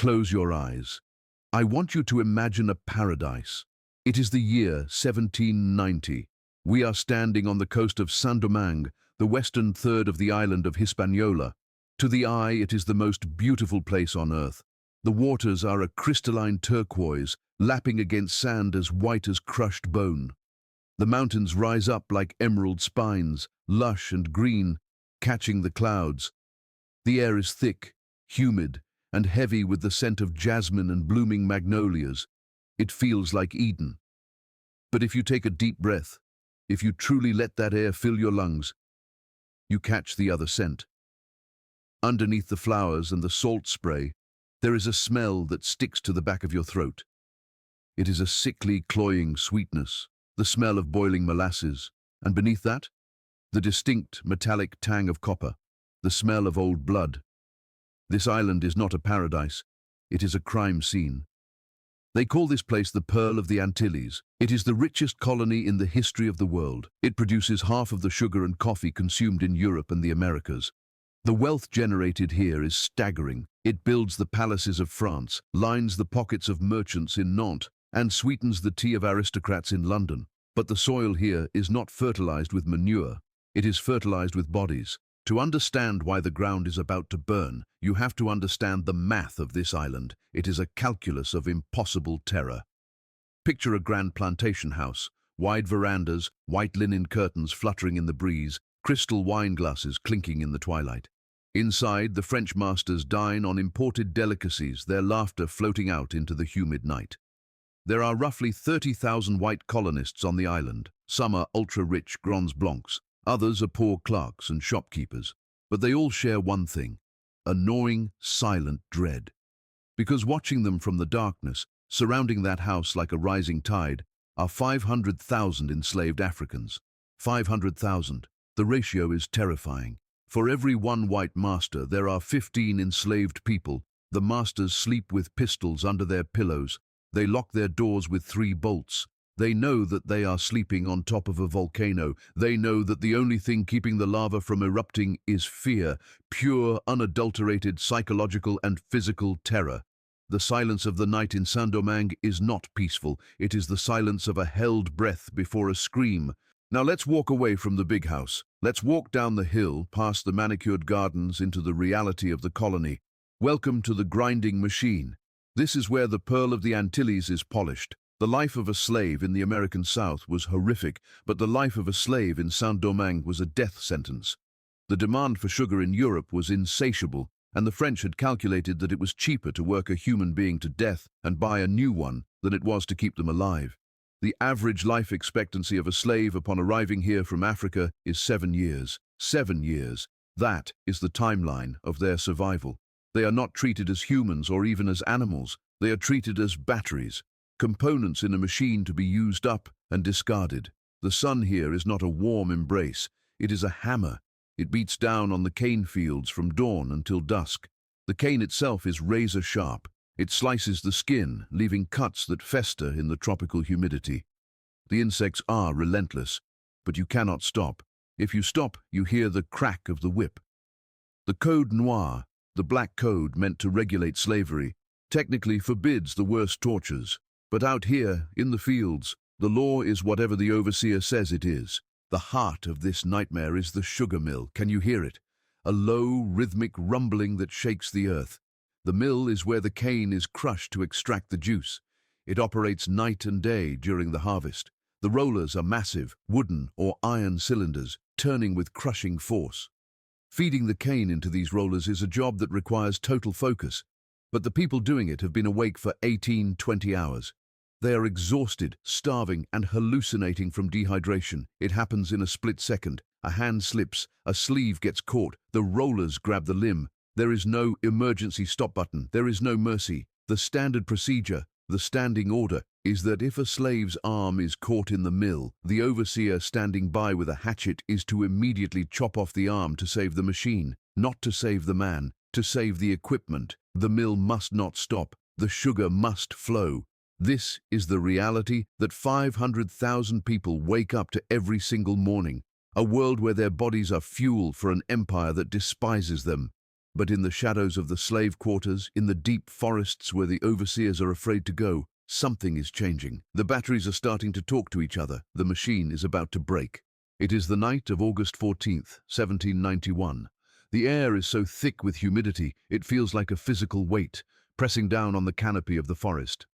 Close your eyes. I want you to imagine a paradise. It is the year 1790. We are standing on the coast of Saint-Domingue, the western third of the island of Hispaniola. To the eye, it is the most beautiful place on earth. The waters are a crystalline turquoise, lapping against sand as white as crushed bone. The mountains rise up like emerald spines, lush and green, catching the clouds. The air is thick, humid, and heavy with the scent of jasmine and blooming magnolias. It feels like Eden. But if you take a deep breath, if you truly let that air fill your lungs, you catch the other scent. Underneath the flowers and the salt spray, there is a smell that sticks to the back of your throat. It is a sickly, cloying sweetness, the smell of boiling molasses, and beneath that, the distinct metallic tang of copper, the smell of old blood. This island is not a paradise, it is a crime scene. They call this place the Pearl of the Antilles. It is the richest colony in the history of the world. It produces half of the sugar and coffee consumed in Europe and the Americas. The wealth generated here is staggering. It builds the palaces of France, lines the pockets of merchants in Nantes, and sweetens the tea of aristocrats in London. But the soil here is not fertilized with manure. It is fertilized with bodies. To understand why the ground is about to burn, you have to understand the math of this island. It is a calculus of impossible terror. Picture a grand plantation house, wide verandas, white linen curtains fluttering in the breeze, crystal wine glasses clinking in the twilight. Inside, the French masters dine on imported delicacies, their laughter floating out into the humid night. There are roughly 30,000 white colonists on the island. Some are ultra-rich Grands Blancs, others are poor clerks and shopkeepers. But they all share one thing: a gnawing, silent dread. Because watching them from the darkness, surrounding that house like a rising tide, are 500,000 enslaved Africans. 500,000. The ratio is terrifying. For every one white master, there are 15 enslaved people. The masters sleep with pistols under their pillows. They lock their doors with 3 bolts. They know that they are sleeping on top of a volcano. They know that the only thing keeping the lava from erupting is fear, pure, unadulterated psychological and physical terror. The silence of the night in Saint-Domingue is not peaceful. It is the silence of a held breath before a scream. Now let's walk away from the big house. Let's walk down the hill, past the manicured gardens, into the reality of the colony. Welcome to the grinding machine. This is where the Pearl of the Antilles is polished. The life of a slave in the American South was horrific, but the life of a slave in Saint-Domingue was a death sentence. The demand for sugar in Europe was insatiable, and the French had calculated that it was cheaper to work a human being to death and buy a new one than it was to keep them alive. The average life expectancy of a slave upon arriving here from Africa is 7 years. 7 years. That is the timeline of their survival. They are not treated as humans or even as animals. They are treated as batteries, components in a machine to be used up and discarded. The sun here is not a warm embrace. It is a hammer. It beats down on the cane fields from dawn until dusk. The cane itself is razor sharp. It slices the skin, leaving cuts that fester in the tropical humidity. The insects are relentless, but you cannot stop. If you stop, you hear the crack of the whip. The Code Noir, the black code meant to regulate slavery, technically forbids the worst tortures. But out here, in the fields, the law is whatever the overseer says it is. The heart of this nightmare is the sugar mill. Can you hear it? A low, rhythmic rumbling that shakes the earth. The mill is where the cane is crushed to extract the juice. It operates night and day during the harvest. The rollers are massive, wooden or iron cylinders, turning with crushing force. Feeding the cane into these rollers is a job that requires total focus, but the people doing it have been awake for 18-20 hours. They are exhausted, starving, and hallucinating from dehydration. It happens in a split second. A hand slips, a sleeve gets caught, the rollers grab the limb. There is no emergency stop button. There is no mercy. The standard procedure, the standing order, is that if a slave's arm is caught in the mill, the overseer standing by with a hatchet is to immediately chop off the arm to save the machine, not to save the man, to save the equipment. The mill must not stop. The sugar must flow. This is the reality that 500,000 people wake up to every single morning, a world where their bodies are fuel for an empire that despises them. But in the shadows of the slave quarters, in the deep forests where the overseers are afraid to go, something is changing. The batteries are starting to talk to each other. The machine is about to break. It is the night of August 14th, 1791. The air is so thick with humidity, it feels like a physical weight, pressing down on the canopy of the forest.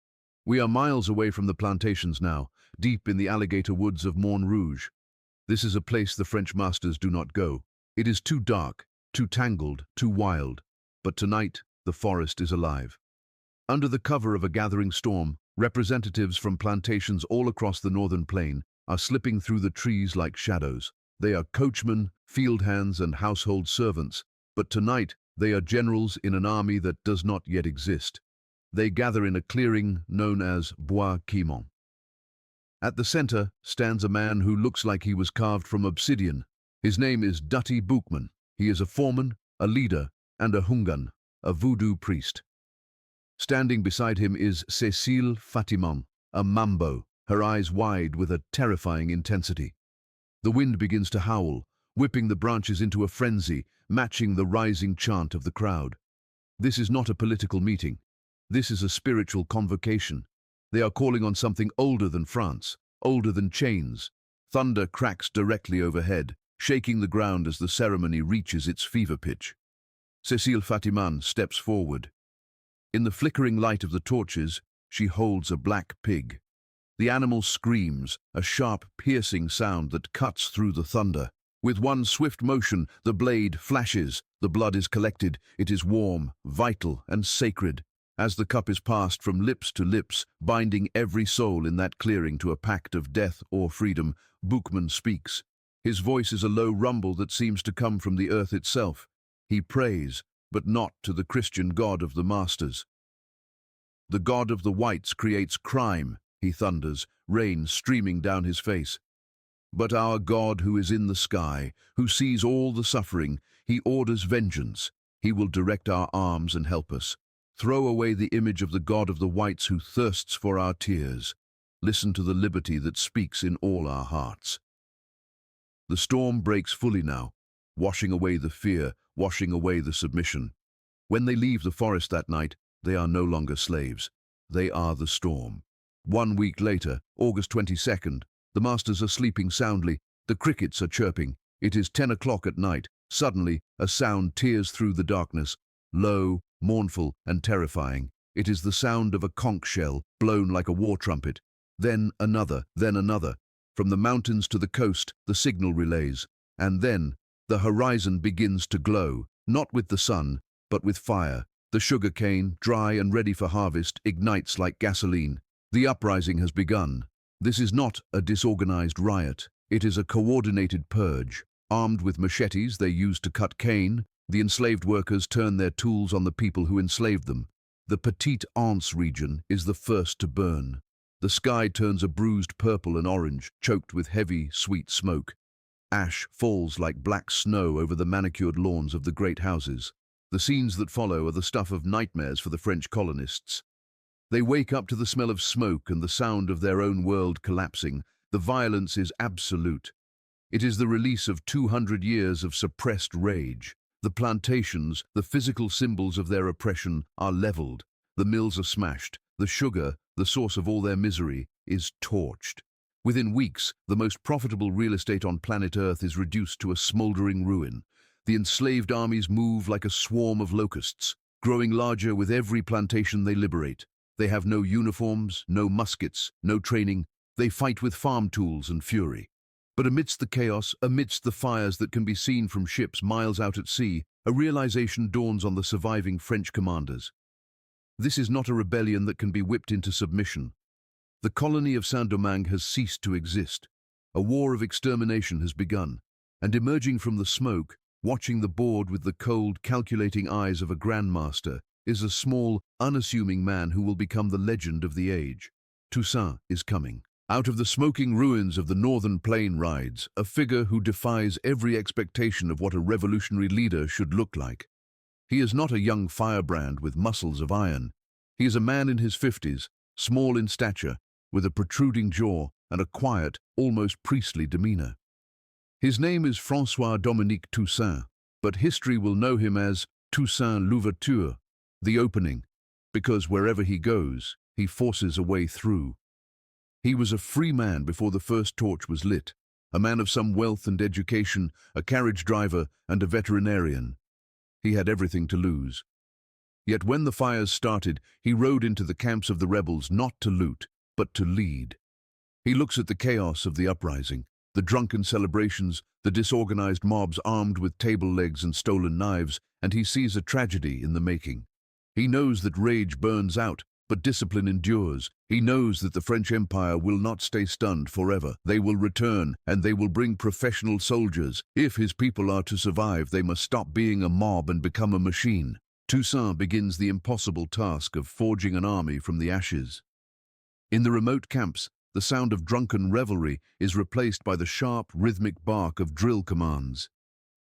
We are miles away from the plantations now, deep in the alligator woods of Montrouge. This is a place the French masters do not go. It is too dark, too tangled, too wild. But tonight, the forest is alive. Under the cover of a gathering storm, representatives from plantations all across the northern plain are slipping through the trees like shadows. They are coachmen, field hands, and household servants, but tonight they are generals in an army that does not yet exist. They gather in a clearing known as Bois Caïman. At the center stands a man who looks like he was carved from obsidian. His name is Dutty Boukman. He is a foreman, a leader, and a hungan, a voodoo priest. Standing beside him is Cécile Fatiman, a mambo, her eyes wide with a terrifying intensity. The wind begins to howl, whipping the branches into a frenzy, matching the rising chant of the crowd. This is not a political meeting. This is a spiritual convocation. They are calling on something older than France, older than chains. Thunder cracks directly overhead, shaking the ground as the ceremony reaches its fever pitch. Cécile Fatiman steps forward. In the flickering light of the torches, she holds a black pig. The animal screams, a sharp, piercing sound that cuts through the thunder. With one swift motion, the blade flashes, the blood is collected, it is warm, vital, and sacred. As the cup is passed from lips to lips, binding every soul in that clearing to a pact of death or freedom, Boukman speaks. His voice is a low rumble that seems to come from the earth itself. He prays, but not to the Christian God of the masters. The God of the whites creates crime, he thunders, rain streaming down his face. But our God who is in the sky, who sees all the suffering, he orders vengeance. He will direct our arms and help us. Throw away the image of the God of the whites who thirsts for our tears. Listen to the liberty that speaks in all our hearts. The storm breaks fully now, washing away the fear, washing away the submission. When they leave the forest that night, they are no longer slaves. They are the storm. 1 week later, August 22nd, the masters are sleeping soundly. The crickets are chirping. It is 10 o'clock at night. Suddenly, a sound tears through the darkness, low, mournful, and terrifying. It is the sound of a conch shell, blown like a war trumpet. Then another, then another. From the mountains to the coast, the signal relays. And then, the horizon begins to glow, not with the sun, but with fire. The sugar cane, dry and ready for harvest, ignites like gasoline. The uprising has begun. This is not a disorganized riot. It is a coordinated purge. Armed with machetes they use to cut cane, the enslaved workers turn their tools on the people who enslaved them. The Petite Anse region is the first to burn. The sky turns a bruised purple and orange, choked with heavy, sweet smoke. Ash falls like black snow over the manicured lawns of the great houses. The scenes that follow are the stuff of nightmares for the French colonists. They wake up to the smell of smoke and the sound of their own world collapsing. The violence is absolute. It is the release of 200 years of suppressed rage. The plantations, the physical symbols of their oppression, are leveled. The mills are smashed. The sugar, the source of all their misery, is torched. Within weeks, the most profitable real estate on planet Earth is reduced to a smoldering ruin. The enslaved armies move like a swarm of locusts, growing larger with every plantation they liberate. They have no uniforms, no muskets, no training. They fight with farm tools and fury. But amidst the chaos, amidst the fires that can be seen from ships miles out at sea, a realization dawns on the surviving French commanders. This is not a rebellion that can be whipped into submission. The colony of Saint-Domingue has ceased to exist. A war of extermination has begun, and emerging from the smoke, watching the board with the cold, calculating eyes of a grandmaster, is a small, unassuming man who will become the legend of the age. Toussaint is coming. Out of the smoking ruins of the northern plain rides a figure who defies every expectation of what a revolutionary leader should look like. He is not a young firebrand with muscles of iron. He is a man in his 50s, small in stature, with a protruding jaw and a quiet, almost priestly demeanor. His name is François Dominique Toussaint, but history will know him as Toussaint Louverture, the opening, because wherever he goes, he forces a way through. He was a free man before the first torch was lit, a man of some wealth and education, a carriage driver and a veterinarian. He had everything to lose. Yet when the fires started, he rode into the camps of the rebels not to loot, but to lead. He looks at the chaos of the uprising, the drunken celebrations, the disorganized mobs armed with table legs and stolen knives, and he sees a tragedy in the making. He knows that rage burns out, but discipline endures. He knows that the French Empire will not stay stunned forever. They will return, and they will bring professional soldiers. If his people are to survive, they must stop being a mob and become a machine. Toussaint begins the impossible task of forging an army from the ashes. In the remote camps, the sound of drunken revelry is replaced by the sharp, rhythmic bark of drill commands.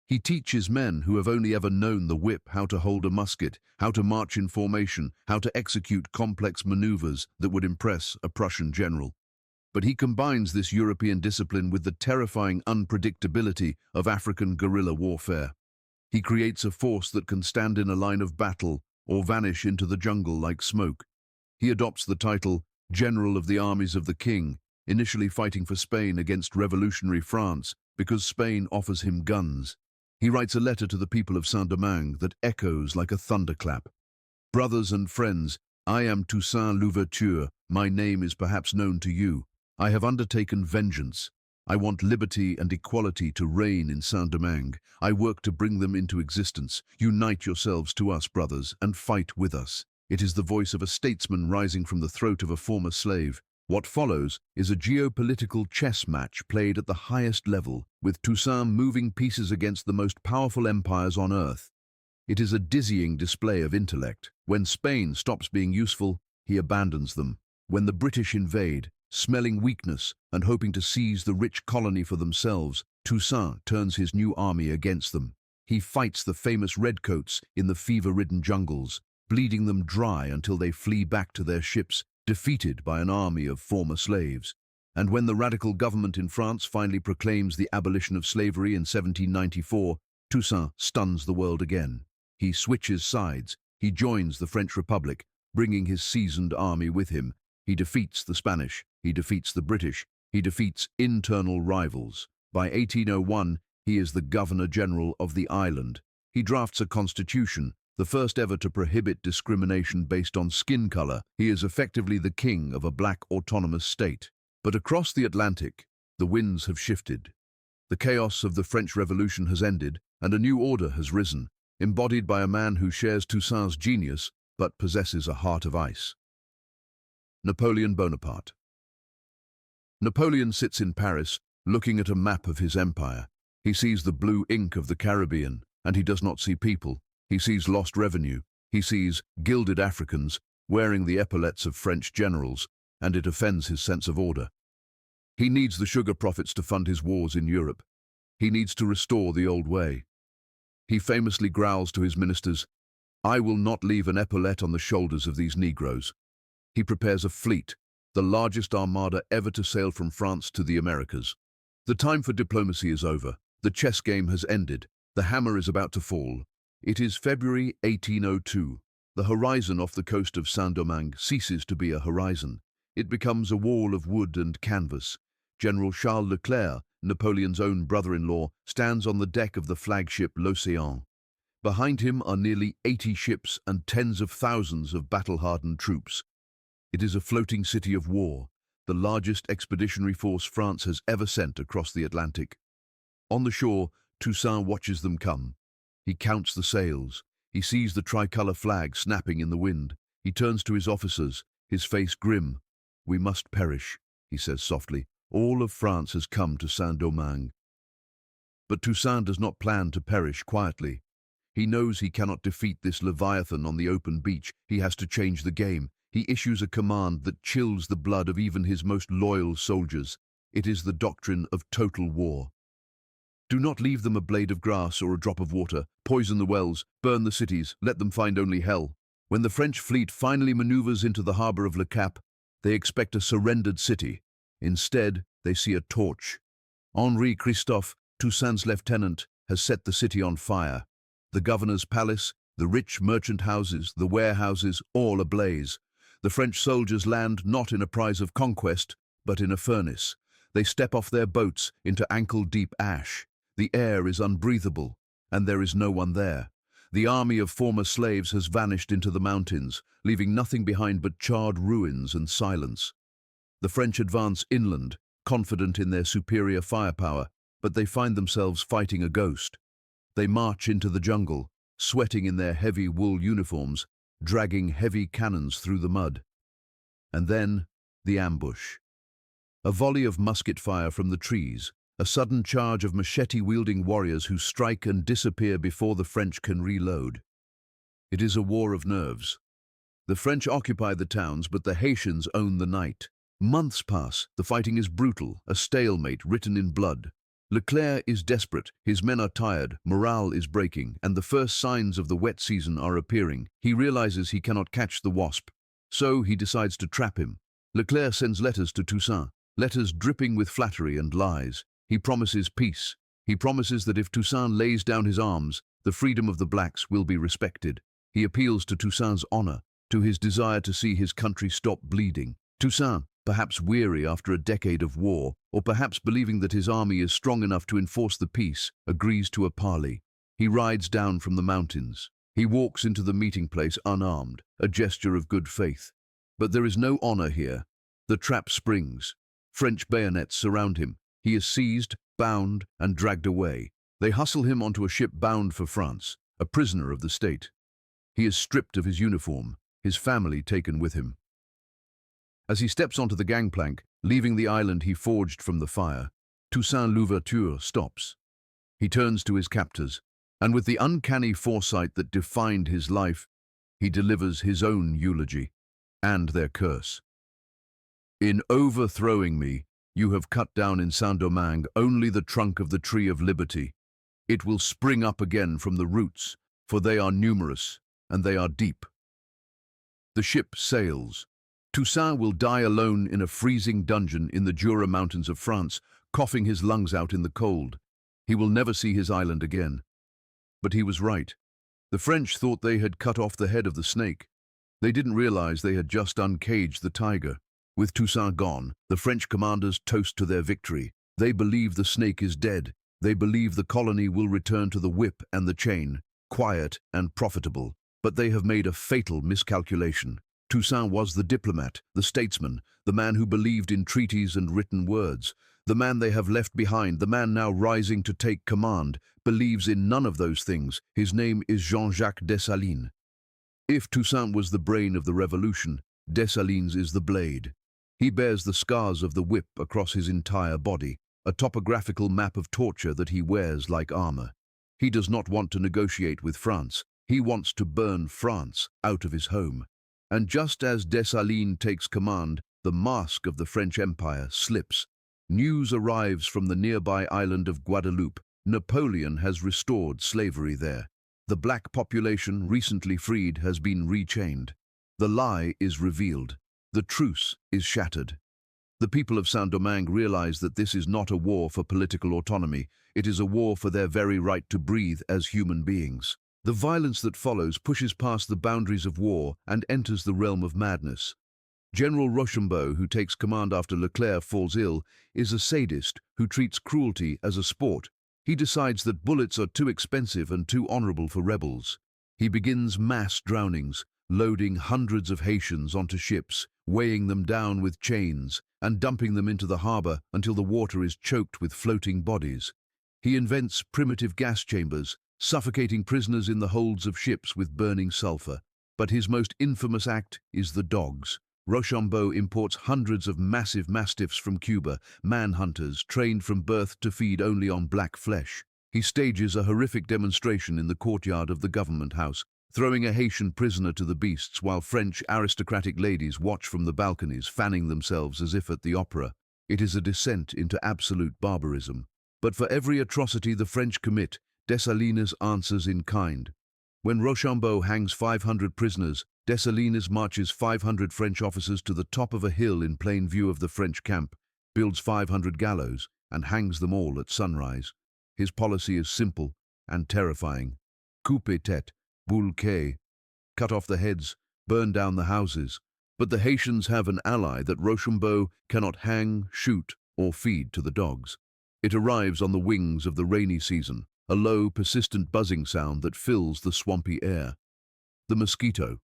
He teaches men who have only ever known the whip how to hold a musket, how to march in formation, how to execute complex maneuvers that would impress a Prussian general. But he combines this European discipline with the terrifying unpredictability of African guerrilla warfare. He creates a force that can stand in a line of battle or vanish into the jungle like smoke. He adopts the title General of the Armies of the King, initially fighting for Spain against revolutionary France because Spain offers him guns. He writes a letter to the people of Saint-Domingue that echoes like a thunderclap. Brothers and friends, I am Toussaint Louverture. My name is perhaps known to you. I have undertaken vengeance. I want liberty and equality to reign in Saint-Domingue. I work to bring them into existence. Unite yourselves to us, brothers, and fight with us. It is the voice of a statesman rising from the throat of a former slave. What follows is a geopolitical chess match played at the highest level, with Toussaint moving pieces against the most powerful empires on earth. It is a dizzying display of intellect. When Spain stops being useful, he abandons them. When the British invade, smelling weakness and hoping to seize the rich colony for themselves, Toussaint turns his new army against them. He fights the famous redcoats in the fever-ridden jungles, bleeding them dry until they flee back to their ships, defeated by an army of former slaves. And when the radical government in France finally proclaims the abolition of slavery in 1794, Toussaint stuns the world again. He switches sides. He joins the French Republic, bringing his seasoned army with him. He defeats the Spanish. He defeats the British. He defeats internal rivals. By 1801, he is the Governor-General of the island. He drafts a constitution, the first ever to prohibit discrimination based on skin color. He is effectively the king of a black autonomous state. But across the Atlantic, the winds have shifted. The chaos of the French Revolution has ended, and a new order has risen, embodied by a man who shares Toussaint's genius, but possesses a heart of ice. Napoleon Bonaparte. Napoleon sits in Paris, looking at a map of his empire. He sees the blue ink of the Caribbean, and he does not see people. He sees lost revenue. He sees gilded Africans wearing the epaulets of French generals, and it offends his sense of order. He needs the sugar profits to fund his wars in Europe. He needs to restore the old way. He famously growls to his ministers, "I will not leave an epaulette on the shoulders of these Negroes." He prepares a fleet, the largest armada ever to sail from France to the Americas. The time for diplomacy is over. The chess game has ended. The hammer is about to fall. It is February 1802. The horizon off the coast of Saint-Domingue ceases to be a horizon. It becomes a wall of wood and canvas. General Charles Leclerc, Napoleon's own brother-in-law, stands on the deck of the flagship L'Océan. Behind him are nearly 80 ships and tens of thousands of battle-hardened troops. It is a floating city of war, the largest expeditionary force France has ever sent across the Atlantic. On the shore, Toussaint watches them come. He counts the sails. He sees the tricolour flag snapping in the wind. He turns to his officers, his face grim. "We must perish," he says softly. "All of France has come to Saint-Domingue." But Toussaint does not plan to perish quietly. He knows he cannot defeat this leviathan on the open beach. He has to change the game. He issues a command that chills the blood of even his most loyal soldiers. It is the doctrine of total war. Do not leave them a blade of grass or a drop of water. Poison the wells, burn the cities, let them find only hell. When the French fleet finally maneuvers into the harbor of Le Cap, they expect a surrendered city. Instead, they see a torch. Henri Christophe, Toussaint's lieutenant, has set the city on fire. The governor's palace, The rich merchant houses, the warehouses, all ablaze. The French soldiers land not in a prize of conquest, but in a furnace. They step off their boats into ankle-deep ash. The air is unbreathable, and there is no one there. The army of former slaves has vanished into the mountains, leaving nothing behind but charred ruins and silence. The French advance inland, confident in their superior firepower, but they find themselves fighting a ghost. They march into the jungle, sweating in their heavy wool uniforms, dragging heavy cannons through the mud. And then, the ambush. A volley of musket fire from the trees, a sudden charge of machete-wielding warriors who strike and disappear before the French can reload. It is a war of nerves. The French occupy the towns, but the Haitians own the night. Months pass, the fighting is brutal, a stalemate written in blood. Leclerc is desperate, his men are tired, morale is breaking, and the first signs of the wet season are appearing. He realizes he cannot catch the wasp, so he decides to trap him. Leclerc sends letters to Toussaint, letters dripping with flattery and lies. He promises peace. He promises that if Toussaint lays down his arms, the freedom of the blacks will be respected. He appeals to Toussaint's honor, to his desire to see his country stop bleeding. Toussaint, perhaps weary after a decade of war, or perhaps believing that his army is strong enough to enforce the peace, agrees to a parley. He rides down from the mountains. He walks into the meeting place unarmed, a gesture of good faith. But there is no honor here. The trap springs. French bayonets surround him. He is seized, bound, and dragged away. They hustle him onto a ship bound for France, a prisoner of the state. He is stripped of his uniform, his family taken with him. As he steps onto the gangplank, leaving the island he forged from the fire, Toussaint Louverture stops. He turns to his captors, and with the uncanny foresight that defined his life, he delivers his own eulogy and their curse. In overthrowing me, you have cut down in Saint-Domingue only the trunk of the tree of liberty. It will spring up again from the roots, for they are numerous and they are deep. The ship sails. Toussaint will die alone in a freezing dungeon in the Jura Mountains of France, coughing his lungs out in the cold. He will never see his island again. But he was right. The French thought they had cut off the head of the snake. They didn't realize they had just uncaged the tiger. With Toussaint gone, the French commanders toast to their victory. They believe the snake is dead. They believe the colony will return to the whip and the chain, quiet and profitable. But they have made a fatal miscalculation. Toussaint was the diplomat, the statesman, the man who believed in treaties and written words. The man they have left behind, the man now rising to take command, believes in none of those things. His name is Jean-Jacques Dessalines. If Toussaint was the brain of the revolution, Dessalines is the blade. He bears the scars of the whip across his entire body, a topographical map of torture that he wears like armor. He does not want to negotiate with France. He wants to burn France out of his home. And just as Dessalines takes command, the mask of the French Empire slips. News arrives from the nearby island of Guadeloupe. Napoleon has restored slavery there. The black population, recently freed, has been rechained. The lie is revealed. The truce is shattered. The people of Saint-Domingue realize that this is not a war for political autonomy. It is a war for their very right to breathe as human beings. The violence that follows pushes past the boundaries of war and enters the realm of madness. General Rochambeau, who takes command after Leclerc falls ill, is a sadist who treats cruelty as a sport. He decides that bullets are too expensive and too honorable for rebels. He begins mass drownings, loading hundreds of Haitians onto ships, weighing them down with chains, and dumping them into the harbor until the water is choked with floating bodies. He invents primitive gas chambers, suffocating prisoners in the holds of ships with burning sulfur. But his most infamous act is the dogs. Rochambeau imports hundreds of massive mastiffs from Cuba, manhunters trained from birth to feed only on black flesh. He stages a horrific demonstration in the courtyard of the government house, throwing a Haitian prisoner to the beasts while French aristocratic ladies watch from the balconies, fanning themselves as if at the opera. It is a descent into absolute barbarism. But for every atrocity the French commit, Dessalines answers in kind. When Rochambeau hangs 500 prisoners, Dessalines marches 500 French officers to the top of a hill in plain view of the French camp, builds 500 gallows, and hangs them all at sunrise. His policy is simple and terrifying. Coup et tête, Boulquet, cut off the heads, burn down the houses. But the Haitians have an ally that Rochambeau cannot hang, shoot, or feed to the dogs. It arrives on the wings of the rainy season, a low, persistent buzzing sound that fills the swampy air. The mosquito.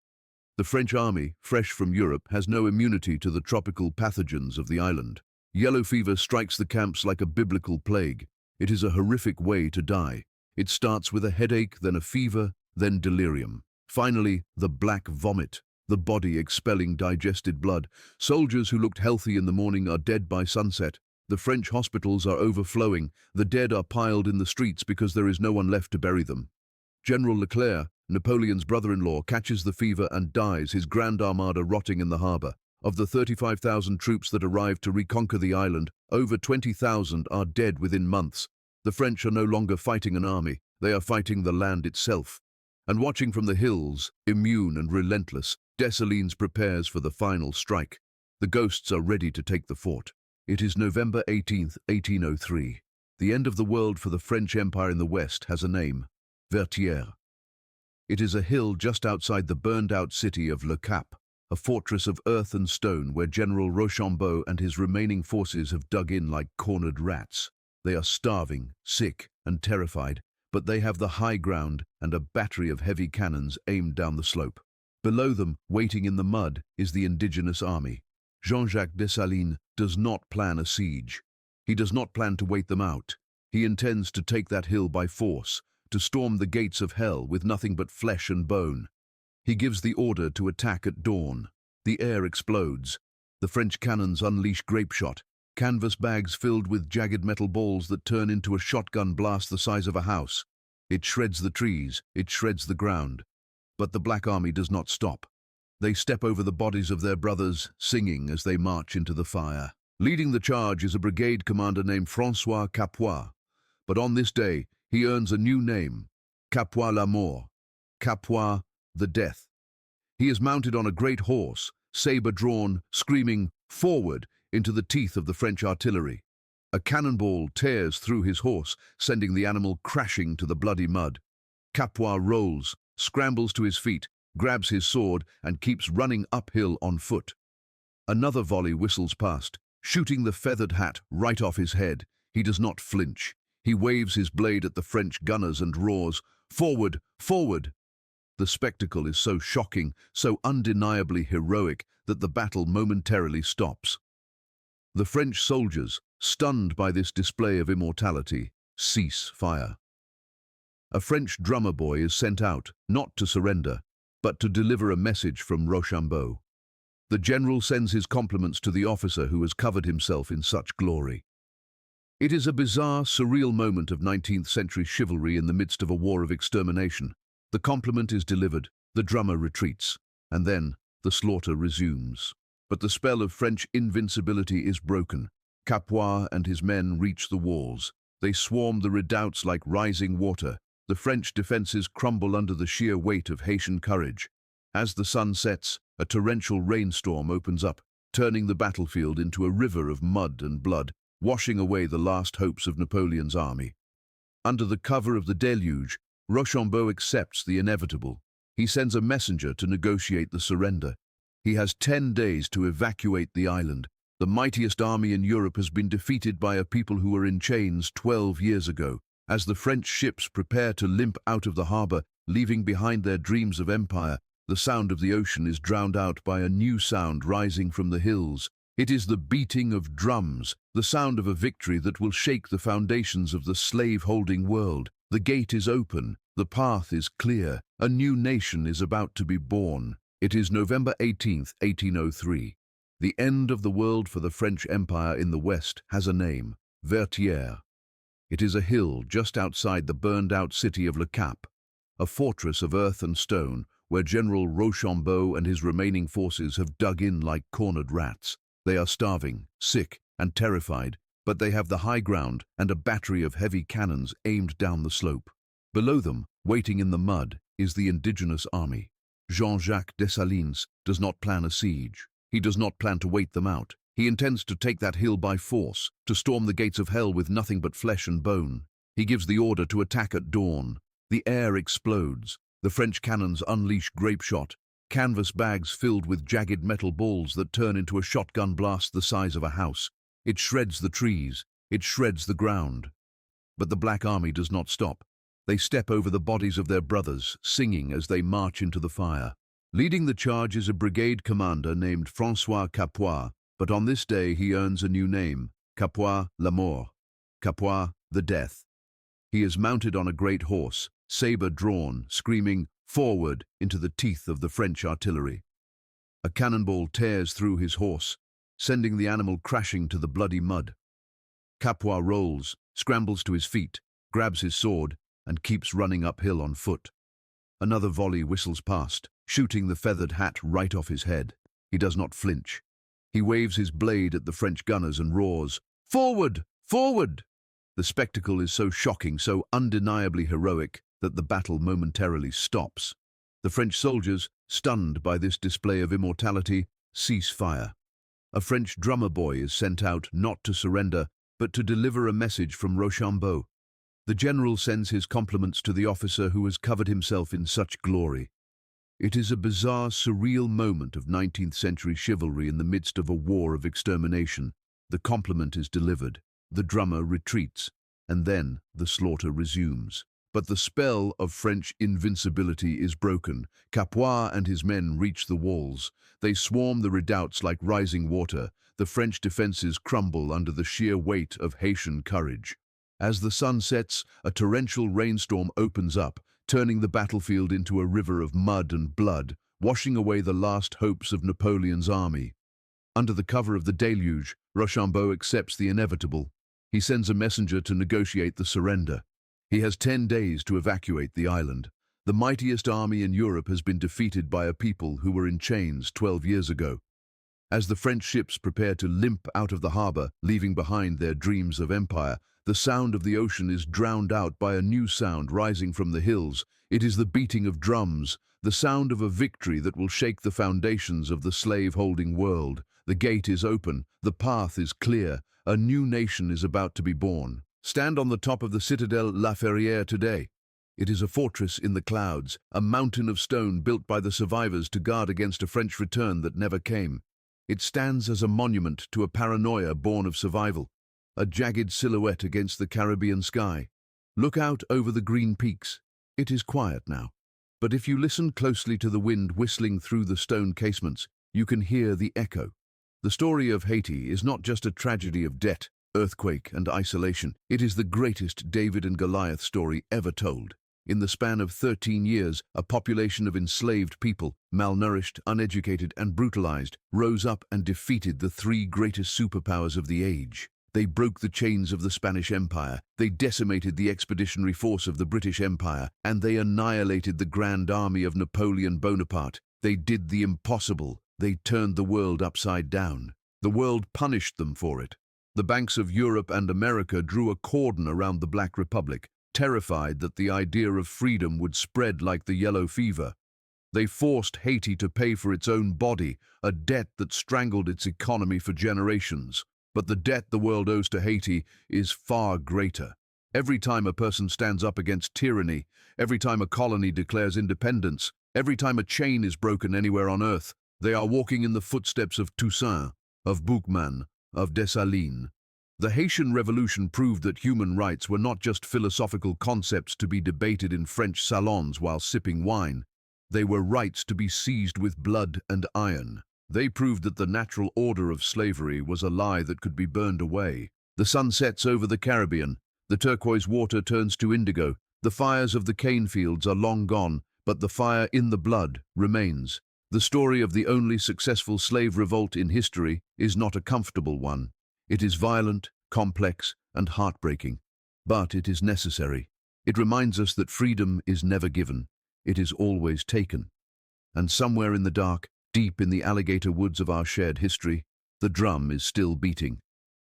The French army, fresh from Europe, has no immunity to the tropical pathogens of the island. Yellow fever strikes the camps like a biblical plague. It is a horrific way to die. It starts with a headache, then a fever, then delirium. Finally, the black vomit, the body expelling digested blood. Soldiers who looked healthy in the morning are dead by sunset. The French hospitals are overflowing. The dead are piled in the streets because there is no one left to bury them. General Leclerc, Napoleon's brother-in-law, catches the fever and dies, his grand armada rotting in the harbour. Of the 35,000 troops that arrived to reconquer the island, over 20,000 are dead within months. The French are no longer fighting an army, they are fighting the land itself. And watching from the hills, immune and relentless, Dessalines prepares for the final strike. The ghosts are ready to take the fort. It is November 18th, 1803. The end of the world for the French Empire in the West has a name: Vertières. It is a hill just outside the burned-out city of Le Cap, a fortress of earth and stone where General Rochambeau and his remaining forces have dug in like cornered rats. They are starving, sick, and terrified, but they have the high ground and a battery of heavy cannons aimed down the slope. Below them, waiting in the mud, is the indigenous army. Jean-Jacques Dessalines does not plan a siege. He does not plan to wait them out. He intends to take that hill by force, to storm the gates of hell with nothing but flesh and bone. He gives the order to attack at dawn. The air explodes. The French cannons unleash grape shot, canvas bags filled with jagged metal balls that turn into a shotgun blast the size of a house. It shreds the trees, it shreds the ground. But the Black Army does not stop. They step over the bodies of their brothers, singing as they march into the fire. Leading the charge is a brigade commander named François Capois. But on this day, he earns a new name: Capois la Mort, Capois the Death. He is mounted on a great horse, saber drawn, screaming, "Forward!" into the teeth of the French artillery. A cannonball tears through his horse, sending the animal crashing to the bloody mud. Capois rolls, scrambles to his feet, grabs his sword, and keeps running uphill on foot. Another volley whistles past, shooting the feathered hat right off his head. He does not flinch. He waves his blade at the French gunners and roars, "Forward! Forward!" The spectacle is so shocking, so undeniably heroic, that the battle momentarily stops. The French soldiers, stunned by this display of immortality, cease fire. A French drummer boy is sent out, not to surrender, but to deliver a message from Rochambeau. The general sends his compliments to the officer who has covered himself in such glory. It is a bizarre, surreal moment of 19th century chivalry in the midst of a war of extermination. The compliment is delivered, the drummer retreats, and then the slaughter resumes. But the spell of French invincibility is broken. Capois and his men reach the walls. They swarm the redoubts like rising water. The French defenses crumble under the sheer weight of Haitian courage. As the sun sets, a torrential rainstorm opens up, turning the battlefield into a river of mud and blood, washing away the last hopes of Napoleon's army. Under the cover of the deluge, Rochambeau accepts the inevitable. He sends a messenger to negotiate the surrender. He has 10 days to evacuate the island. The mightiest army in Europe has been defeated by a people who were in chains 12 years ago. As the French ships prepare to limp out of the harbour, leaving behind their dreams of empire, the sound of the ocean is drowned out by a new sound rising from the hills. It is the beating of drums, the sound of a victory that will shake the foundations of the slave-holding world. The gate is open, the path is clear, a new nation is about to be born. It is November 18th, 1803. The end of the world for the French Empire in the West has a name: Vertières. It is a hill just outside the burned-out city of Le Cap, a fortress of earth and stone where General Rochambeau and his remaining forces have dug in like cornered rats. They are starving, sick, and terrified, but they have the high ground and a battery of heavy cannons aimed down the slope. Below them, waiting in the mud, is the indigenous army. Jean-Jacques Dessalines does not plan a siege. He does not plan to wait them out. He intends to take that hill by force, to storm the gates of hell with nothing but flesh and bone. He gives the order to attack at dawn. The air explodes. The French cannons unleash grape shot, canvas bags filled with jagged metal balls that turn into a shotgun blast the size of a house. It shreds the trees, it shreds the ground. But the Black Army does not stop. They step over the bodies of their brothers, singing as they march into the fire. Leading the charge is a brigade commander named François Capois, but on this day he earns a new name, Capois la Mort, Capois the Death. He is mounted on a great horse, saber drawn, screaming, "Forward!" into the teeth of the French artillery. A cannonball tears through his horse, sending the animal crashing to the bloody mud. Capois rolls, scrambles to his feet, grabs his sword, and keeps running uphill on foot. Another volley whistles past, shooting the feathered hat right off his head. He does not flinch. He waves his blade at the French gunners and roars, "Forward! Forward!" The spectacle is so shocking, so undeniably heroic, that the battle momentarily stops. The French soldiers, stunned by this display of immortality, cease fire. A French drummer boy is sent out not to surrender, but to deliver a message from Rochambeau. The general sends his compliments to the officer who has covered himself in such glory. It is a bizarre, surreal moment of 19th century chivalry in the midst of a war of extermination. The compliment is delivered, the drummer retreats, and then the slaughter resumes. But the spell of French invincibility is broken. Capois and his men reach the walls. They swarm the redoubts like rising water. The French defenses crumble under the sheer weight of Haitian courage. As the sun sets, a torrential rainstorm opens up, turning the battlefield into a river of mud and blood, washing away the last hopes of Napoleon's army. Under the cover of the deluge, Rochambeau accepts the inevitable. He sends a messenger to negotiate the surrender. He has 10 days to evacuate the island. The mightiest army in Europe has been defeated by a people who were in chains 12 years ago. As the French ships prepare to limp out of the harbor, leaving behind their dreams of empire, the sound of the ocean is drowned out by a new sound rising from the hills. It is the beating of drums, the sound of a victory that will shake the foundations of the slave-holding world. The gate is open, the path is clear, a new nation is about to be born. Stand on the top of the Citadelle La Ferrière today. It is a fortress in the clouds, a mountain of stone built by the survivors to guard against a French return that never came. It stands as a monument to a paranoia born of survival, a jagged silhouette against the Caribbean sky. Look out over the green peaks. It is quiet now. But if you listen closely to the wind whistling through the stone casements, you can hear the echo. The story of Haiti is not just a tragedy of debt, earthquake, and isolation. It is the greatest David and Goliath story ever told. In the span of 13 years, a population of enslaved people, malnourished, uneducated, and brutalized, rose up and defeated the 3 greatest superpowers of the age. They broke the chains of the Spanish Empire, they decimated the expeditionary force of the British Empire, and they annihilated the grand army of Napoleon Bonaparte. They did the impossible. They turned the world upside down. The world punished them for it. The banks of Europe and America drew a cordon around the Black Republic, terrified that the idea of freedom would spread like the yellow fever. They forced Haiti to pay for its own body, a debt that strangled its economy for generations. But the debt the world owes to Haiti is far greater. Every time a person stands up against tyranny, every time a colony declares independence, every time a chain is broken anywhere on earth, they are walking in the footsteps of Toussaint, of Boukman, of Dessalines. The Haitian Revolution proved that human rights were not just philosophical concepts to be debated in French salons while sipping wine. They were rights to be seized with blood and iron. They proved that the natural order of slavery was a lie that could be burned away. The sun sets over the Caribbean. The turquoise water turns to indigo. The fires of the cane fields are long gone, but the fire in the blood remains. The story of the only successful slave revolt in history is not a comfortable one. It is violent, complex, and heartbreaking. But it is necessary. It reminds us that freedom is never given. It is always taken. And somewhere in the dark, deep in the alligator woods of our shared history, the drum is still beating.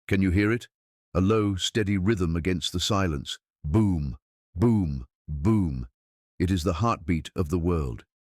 Can you hear it? A low, steady rhythm against the silence. Boom, boom, boom. It is the heartbeat of the world.